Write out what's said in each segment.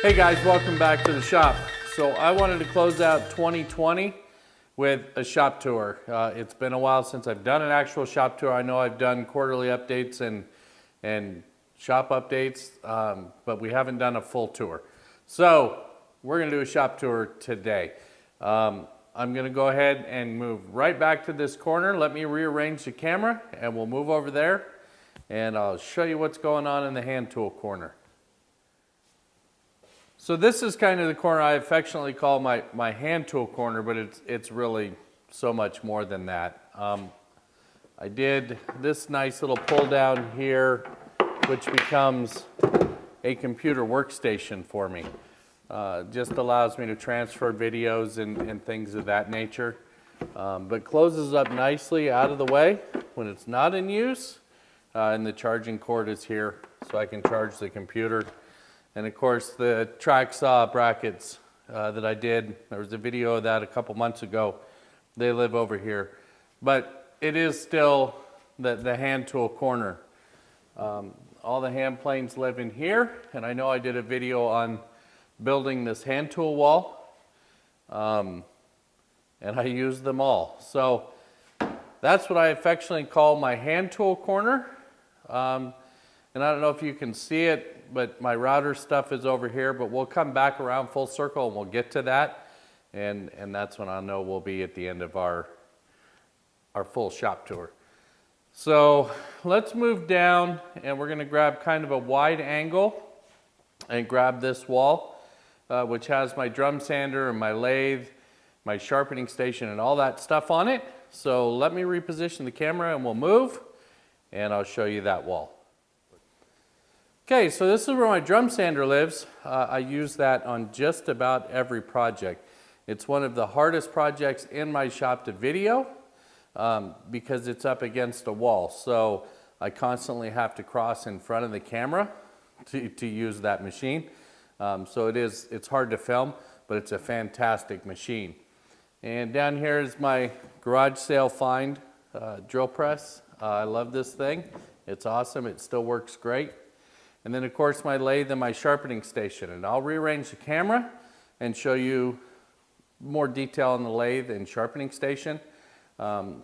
Hey guys, welcome back to the shop. So I wanted to close out 2020 with a shop tour. It's been a while since I've done an actual shop tour. I know I've done quarterly updates and shop updates, but we haven't done a full tour. So we're gonna do a shop tour today. I'm gonna go ahead and move right back to this corner. Let me rearrange the camera and we'll move over there and I'll show you what's going on in the hand tool corner. So this is kind of the corner I affectionately call my hand tool corner, but it's really so much more than that. I did this nice little pull down here, which becomes a computer workstation for me. Just allows me to transfer videos and things of that nature, but closes up nicely out of the way when it's not in use, and the charging cord is here so I can charge the computer. And of course the track saw brackets that I did, there was a video of that a couple months ago. They live over here. But it is still the hand tool corner. All the hand planes live in here, and I know I did a video on building this hand tool wall, and I used them all. So that's what I affectionately call my hand tool corner. And I don't know if you can see it, but my router stuff is over here, but we'll come back around full circle and we'll get to that. And that's when I know we'll be at the end of our full shop tour. So let's move down and we're gonna grab kind of a wide angle and grab this wall, which has my drum sander and my lathe, my sharpening station and all that stuff on it. So let me reposition the camera and we'll move and I'll show you that wall. Okay, so this is where my drum sander lives. I use that on just about every project. It's one of the hardest projects in my shop to video because it's up against a wall. So I constantly have to cross in front of the camera to use that machine. So it's hard to film, but it's a fantastic machine. And down here is my garage sale find drill press. I love this thing. It's awesome. It still works great. And then of course my lathe and my sharpening station. And I'll rearrange the camera and show you more detail on the lathe and sharpening station. My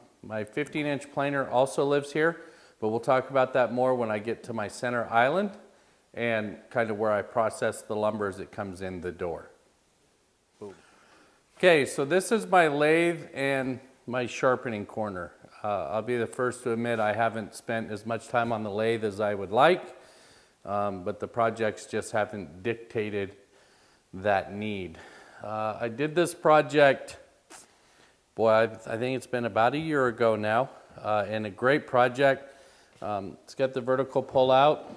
15-inch planer also lives here, but we'll talk about that more when I get to my center island and kind of where I process the lumber as it comes in the door. Okay, so this is my lathe and my sharpening corner. I'll be the first to admit I haven't spent as much time on the lathe as I would like. But the projects just haven't dictated that need. I did this project, boy, I think it's been about a year ago now, and a great project. It's got the vertical pull out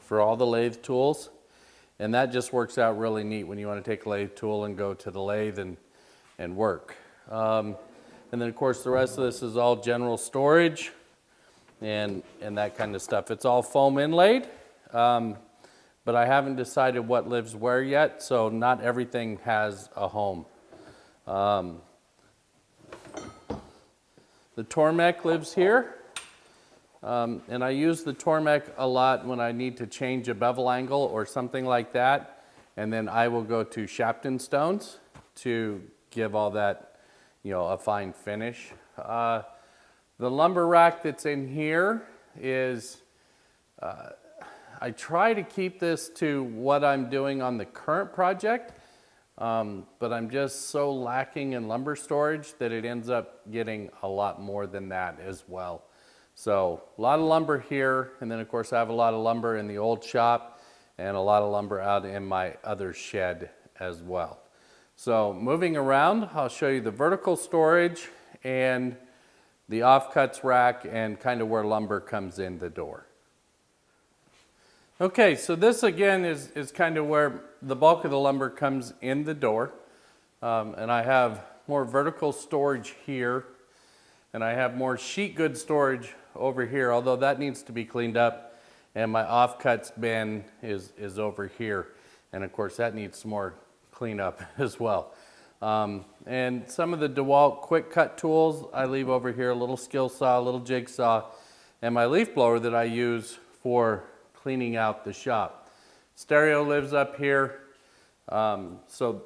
for all the lathe tools, and that just works out really neat when you want to take a lathe tool and go to the lathe and work. And then of course the rest of this is all general storage and that kind of stuff. It's all foam inlaid. But I haven't decided what lives where yet, so not everything has a home. The Tormek lives here, and I use the Tormek a lot when I need to change a bevel angle or something like that, and then I will go to Shapton stones to give all that, a fine finish. The lumber rack that's in here is I try to keep this to what I'm doing on the current project, but I'm just so lacking in lumber storage that it ends up getting a lot more than that as well. So a lot of lumber here, and then of course I have a lot of lumber in the old shop and a lot of lumber out in my other shed as well. So moving around, I'll show you the vertical storage and the offcuts rack and kind of where lumber comes in the door. Okay, so this again is kind of where the bulk of the lumber comes in the door. And I have more vertical storage here, and I have more sheet good storage over here, although that needs to be cleaned up. And my offcuts bin is over here. And of course that needs some more cleanup as well. And some of the DeWalt quick cut tools I leave over here, a little skill saw, a little jigsaw, and my leaf blower that I use for cleaning out the shop. Stereo lives up here. So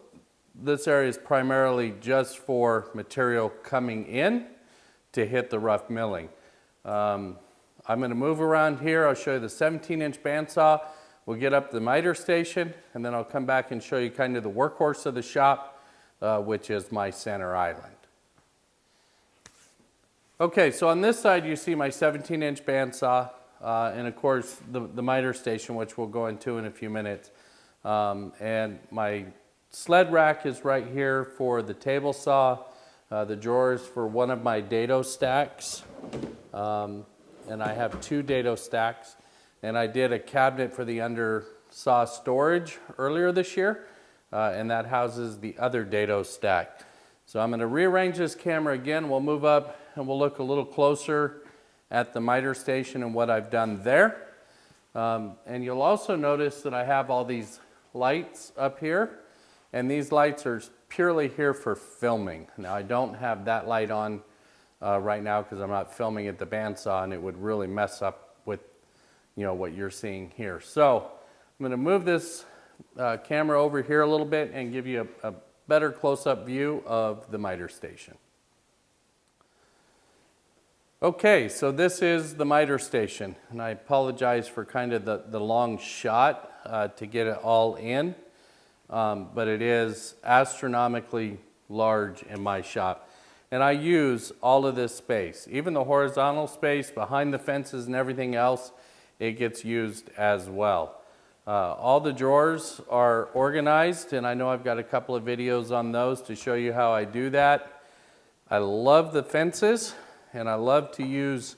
this area is primarily just for material coming in to hit the rough milling. I'm going to move around here. I'll show you the 17-inch bandsaw. We'll get up the miter station, and then I'll come back and show you kind of the workhorse of the shop, which is my center island. Okay, so on this side you see my 17-inch bandsaw, and of course the miter station, which we'll go into in a few minutes. And my sled rack is right here for the table saw, the drawers for one of my dado stacks, and I have 2 dado stacks, and I did a cabinet for the under saw storage earlier this year, and that houses the other dado stack. So I'm going to rearrange this camera again. We'll move up and we'll look a little closer at the miter station and what I've done there. And you'll also notice that I have all these lights up here, and these lights are purely here for filming. Now I don't have that light on right now because I'm not filming at the bandsaw, and it would really mess up with what you're seeing here. So I'm going to move this camera over here a little bit and give you a better close-up view of the miter station. Okay, so this is the miter station, and I apologize for kind of the long shot to get it all in, but it is astronomically large in my shop. And I use all of this space, even the horizontal space behind the fences and everything else, it gets used as well. All the drawers are organized, and I know I've got a couple of videos on those to show you how I do that. I love the fences, and I love to use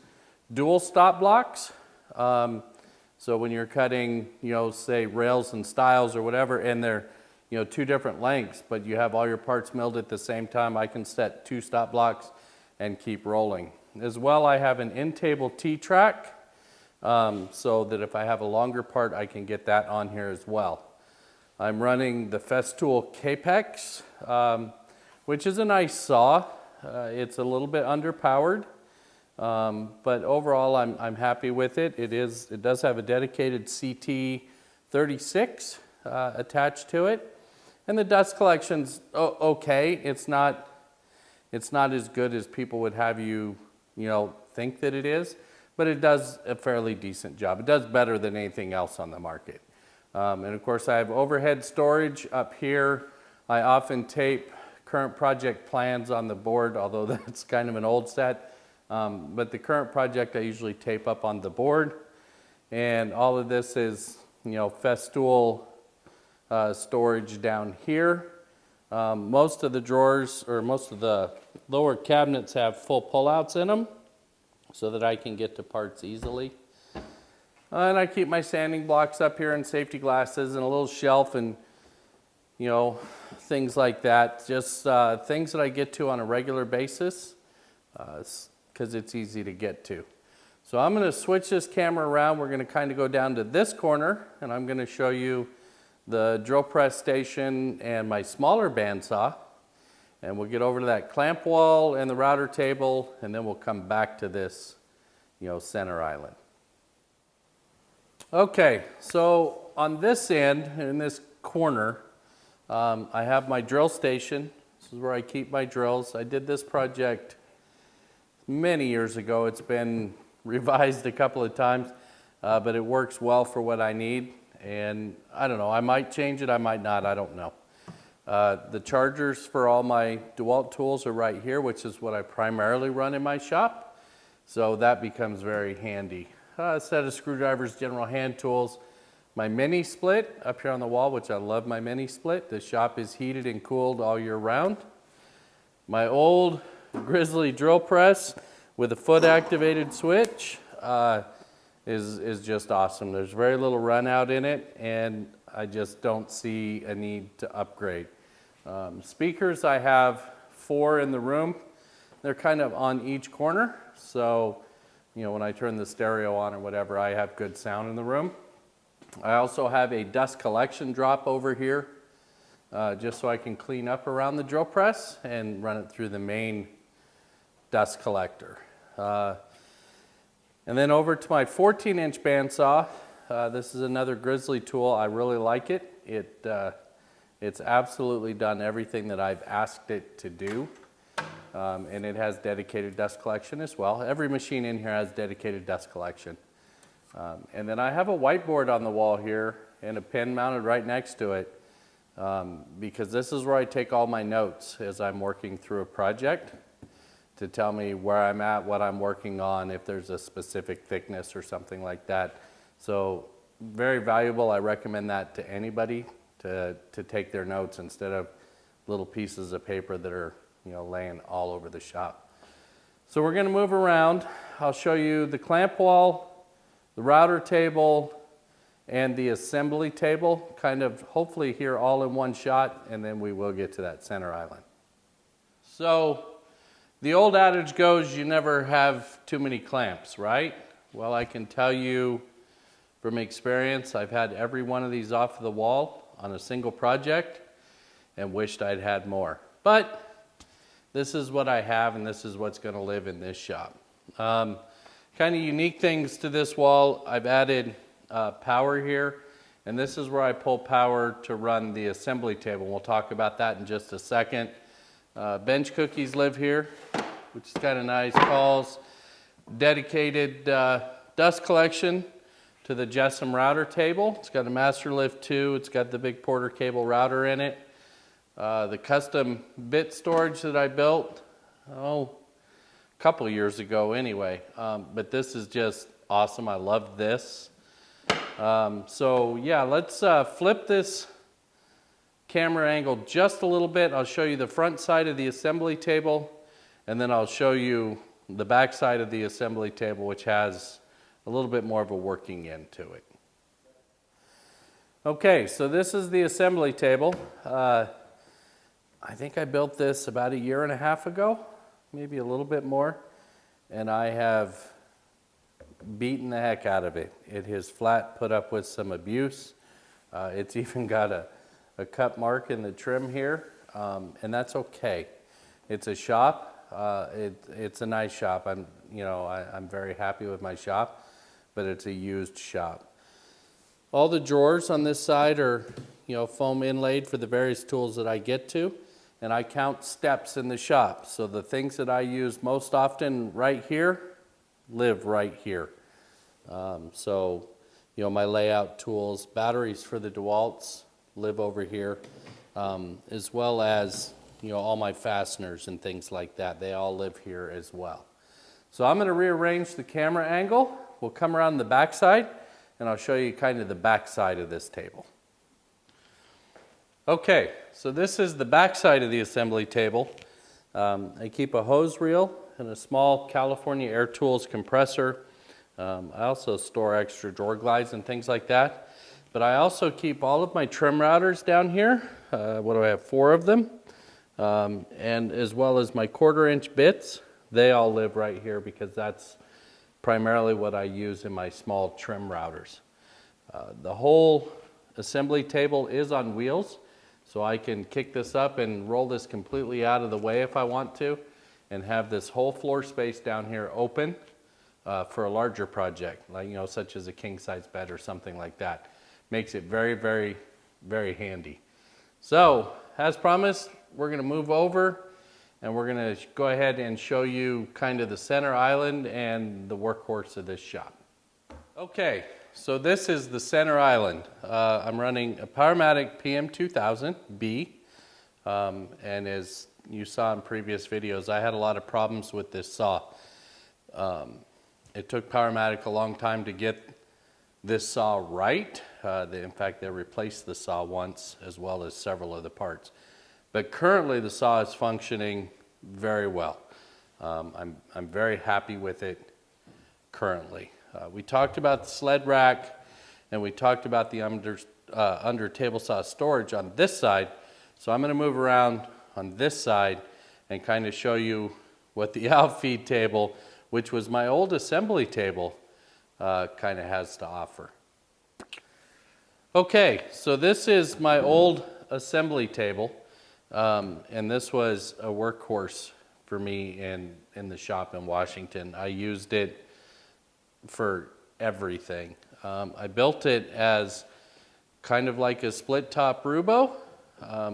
dual stop blocks. So when you're cutting, say rails and stiles or whatever, and they're 2 different lengths, but you have all your parts milled at the same time, I can set 2 stop blocks and keep rolling. As well, I have an in-table T-track, so that if I have a longer part, I can get that on here as well. I'm running the Festool Capex, which is a nice saw. It's a little bit underpowered, but overall I'm happy with it. It does have a dedicated CT36 attached to it. And the dust collection's okay. It's not as good as people would have you think that it is, but it does a fairly decent job. It does better than anything else on the market. And of course I have overhead storage up here. I often tape current project plans on the board, although that's kind of an old set. But the current project I usually tape up on the board. And all of this is Festool storage down here. Most of the drawers, or most of the lower cabinets, have full pullouts in them so that I can get to parts easily. And I keep my sanding blocks up here and safety glasses and a little shelf and things like that. Just things that I get to on a regular basis because it's easy to get to. So I'm going to switch this camera around. We're going to kind of go down to this corner, and I'm going to show you the drill press station and my smaller bandsaw, and we'll get over to that clamp wall and the router table, and then we'll come back to this center island. Okay, so on this end, in this corner, I have my drill station. This is where I keep my drills. I did this project many years ago. It's been revised a couple of times, but it works well for what I need. And I don't know, I might change it, I might not, I don't know. The chargers for all my DeWalt tools are right here, which is what I primarily run in my shop. So that becomes very handy. A set of screwdrivers, general hand tools. My mini split up here on the wall, which I love my mini split. The shop is heated and cooled all year round. My old Grizzly drill press with a foot activated switch. Is just awesome. There's very little run out in it, and I just don't see a need to upgrade. Speakers, I have 4 in the room. They're kind of on each corner, so when I turn the stereo on or whatever, I have good sound in the room. I also have a dust collection drop over here, just so I can clean up around the drill press and run it through the main dust collector. And then over to my 14-inch bandsaw. This is another Grizzly tool. I really like it. It's absolutely done everything that I've asked it to do. And it has dedicated dust collection as well. Every machine in here has dedicated dust collection. And then I have a whiteboard on the wall here and a pen mounted right next to it, because this is where I take all my notes as I'm working through a project to tell me where I'm at, what I'm working on, if there's a specific thickness or something like that. So very valuable. I recommend that to anybody to take their notes instead of little pieces of paper that are, you know, laying all over the shop. So we're going to move around. I'll show you the clamp wall, the router table, and the assembly table, kind of hopefully here all in one shot, and then we will get to that center island. So the old adage goes, you never have too many clamps, right? Well, I can tell you from experience, I've had every one of these off of the wall on a single project and wished I'd had more. But this is what I have, and this is what's going to live in this shop. Kind of unique things to this wall, I've added power here, and this is where I pull power to run the assembly table. We'll talk about that in just a second. Bench cookies live here, which is kind of nice. Calls, dedicated dust collection to the Jessam router table. It's got a master lift too. It's got the big Porter cable router in it. The custom bit storage that I built, a couple years ago anyway. But this is just awesome. I love this. So yeah, let's flip this camera angle just a little bit. I'll show you the front side of the assembly table, and then I'll show you the back side of the assembly table, which has a little bit more of a working end to it. Okay, so this is the assembly table. I think I built this about 1.5 years ago, maybe a little bit more, and I have beaten the heck out of it. It has flat put up with some abuse. It's even got a cut mark in the trim here, and that's okay. It's a shop. It's a nice shop. I'm very happy with my shop, but it's a used shop. All the drawers on this side are, foam inlaid for the various tools that I get to, and I count steps in the shop. So the things that I use most often right here live right here. My layout tools, batteries for the DeWalt's live over here, as well as all my fasteners and things like that. They all live here as well. So I'm going to rearrange the camera angle. We'll come around the back side, and I'll show you kind of the back side of this table. Okay, so this is the back side of the assembly table. I keep a hose reel and a small California Air Tools compressor. I also store extra drawer glides and things like that. But I also keep all of my trim routers down here. What do I have? 4 of them. And as well as my 1/4-inch bits. They all live right here because that's primarily what I use in my small trim routers. The whole assembly table is on wheels, so I can kick this up and roll this completely out of the way if I want to, and have this whole floor space down here open for a larger project, like such as a king-size bed or something like that. Makes it very, very, very handy. So, as promised, we're going to move over and we're going to go ahead and show you kind of the center island and the workhorse of this shop. Okay, so this is the center island. I'm running a Powermatic PM2000B, and as you saw in previous videos, I had a lot of problems with this saw. It took Powermatic a long time to get this saw right. In fact, they replaced the saw once as well as several of the parts. But currently the saw is functioning very well. I'm very happy with it currently. We talked about the sled rack, and we talked about the under table saw storage on this side. So I'm going to move around on this side and kind of show you what the outfeed table, which was my old assembly table, kind of has to offer. Okay, so this is my old assembly table, and this was a workhorse for me in the shop in Washington. I used it for everything. I built it as kind of like a split top Rubo,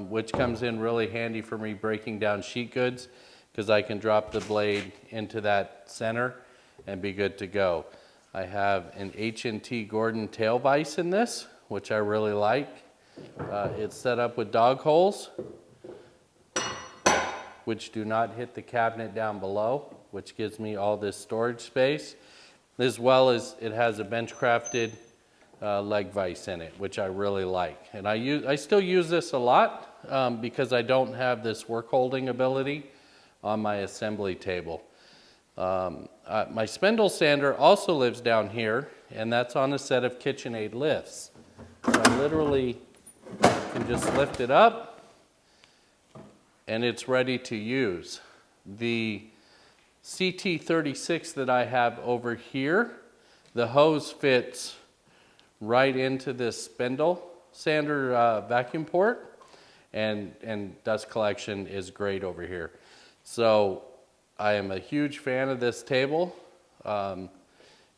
which comes in really handy for me breaking down sheet goods, because I can drop the blade into that center and be good to go. I have an H&T Gordon tail vise in this, which I really like. It's set up with dog holes, which do not hit the cabinet down below, which gives me all this storage space, as well as it has a bench-crafted leg vise in it, which I really like. And I still use this a lot because I don't have this work holding ability on my assembly table. My spindle sander also lives down here, and that's on a set of KitchenAid lifts. So I literally can just lift it up and it's ready to use. The CT36 that I have over here, the hose fits right into this spindle sander vacuum port, and dust collection is great over here. So I am a huge fan of this table, and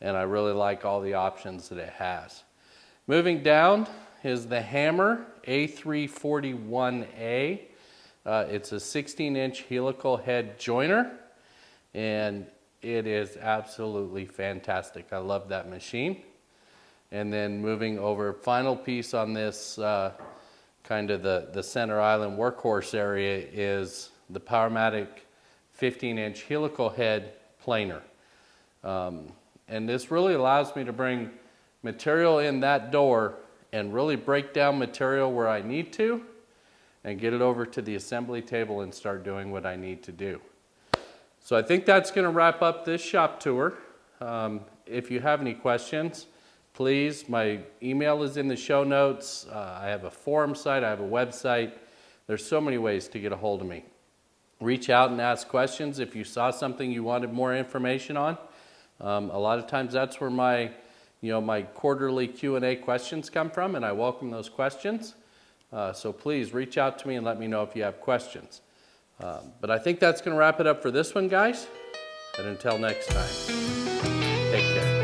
I really like all the options that it has. Moving down is the Hammer A341A. It's a 16-inch helical head joiner, and it is absolutely fantastic. I love that machine. And then moving over, final piece on this kind of the center island workhorse area is the Powermatic 15-inch helical head planer. And this really allows me to bring material in that door and really break down material where I need to and get it over to the assembly table and start doing what I need to do. So I think that's going to wrap up this shop tour. If you have any questions, please, my email is in the show notes. I have a forum site, I have a website. There's so many ways to get a hold of me. Reach out and ask questions if you saw something you wanted more information on. A lot of times that's where my quarterly Q&A questions come from, and I welcome those questions. So please reach out to me and let me know if you have questions. But I think that's going to wrap it up for this one, guys. And until next time, take care.